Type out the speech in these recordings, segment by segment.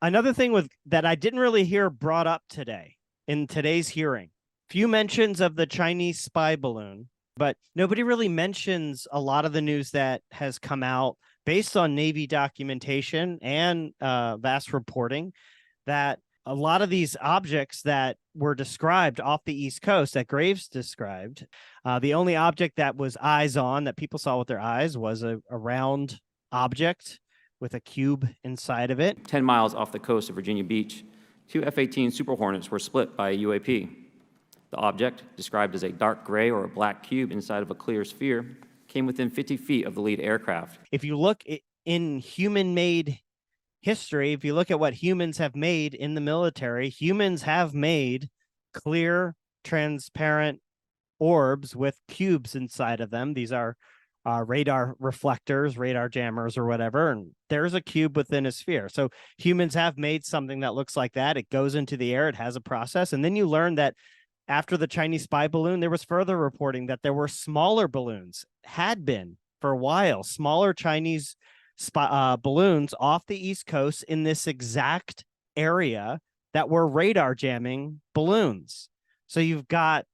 Another thing with that I didn't really hear brought up today in today's hearing, few mentions of the Chinese spy balloon, but nobody really mentions a lot of the news that has come out based on Navy documentation and vast reporting that a lot of these objects that were described off the East Coast that Graves described, the only object that was eyes on that people saw with their eyes was a round object with a cube inside of it. 10 miles off the coast of Virginia Beach, two F-18 Super Hornets were split by a UAP. The object, described as a dark gray or a black cube inside of a clear sphere, came within 50 feet of the lead aircraft. If you look in human-made history, if you look at what humans have made in the military, humans have made clear, transparent orbs with cubes inside of them. These are radar reflectors, radar jammers, or whatever, and there's a cube within a sphere. So humans have made something that looks like that. It goes into the air, it has a process, and then you learn that after the Chinese spy balloon, there was further reporting that there were smaller balloons, had been for a while, smaller Chinese balloons off the East Coast in this exact area that were radar jamming balloons. So you've got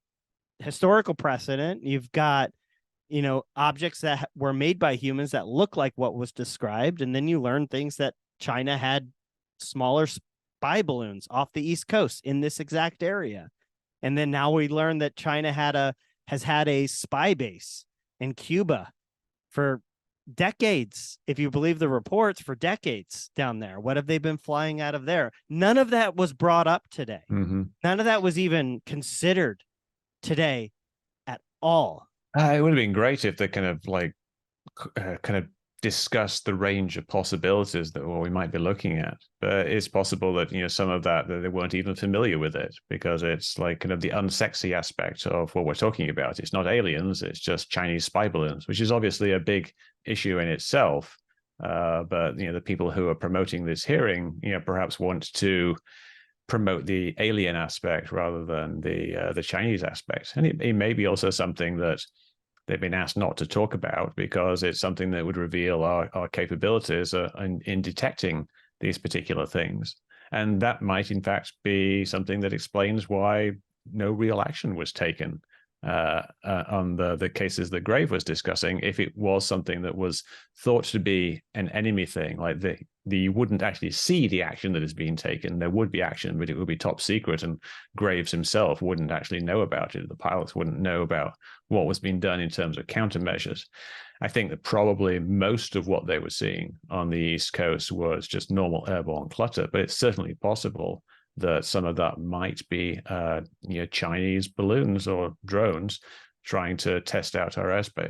historical precedent, you've got objects that were made by humans that look like what was described. And then you learn things that China had smaller spy balloons off the East Coast in this exact area. And then now we learn that China has had a spy base in Cuba for decades, if you believe the reports, for decades down there. What have they been flying out of there? None of that was brought up today. Mm-hmm. None of that was even considered today at all. It would have been great if they kind of discussed the range of possibilities that we might be looking at. But it's possible that some of that they weren't even familiar with it, because it's like kind of the unsexy aspect of what we're talking about. It's not aliens; it's just Chinese spy balloons, which is obviously a big issue in itself. But the people who are promoting this hearing, perhaps want to promote the alien aspect rather than the Chinese aspect. And it may be also something that they've been asked not to talk about, because it's something that would reveal our capabilities in detecting these particular things. And that might, in fact, be something that explains why no real action was taken on the cases that Grave was discussing. If it was something that was thought to be an enemy thing, like you wouldn't actually see the action that is being taken. There would be action, but it would be top secret, and Graves himself wouldn't actually know about it. The pilots wouldn't know about what was being done in terms of countermeasures. I think that probably most of what they were seeing on the East Coast was just normal airborne clutter, but it's certainly possible that some of that might be Chinese balloons or drones trying to test out our airspace.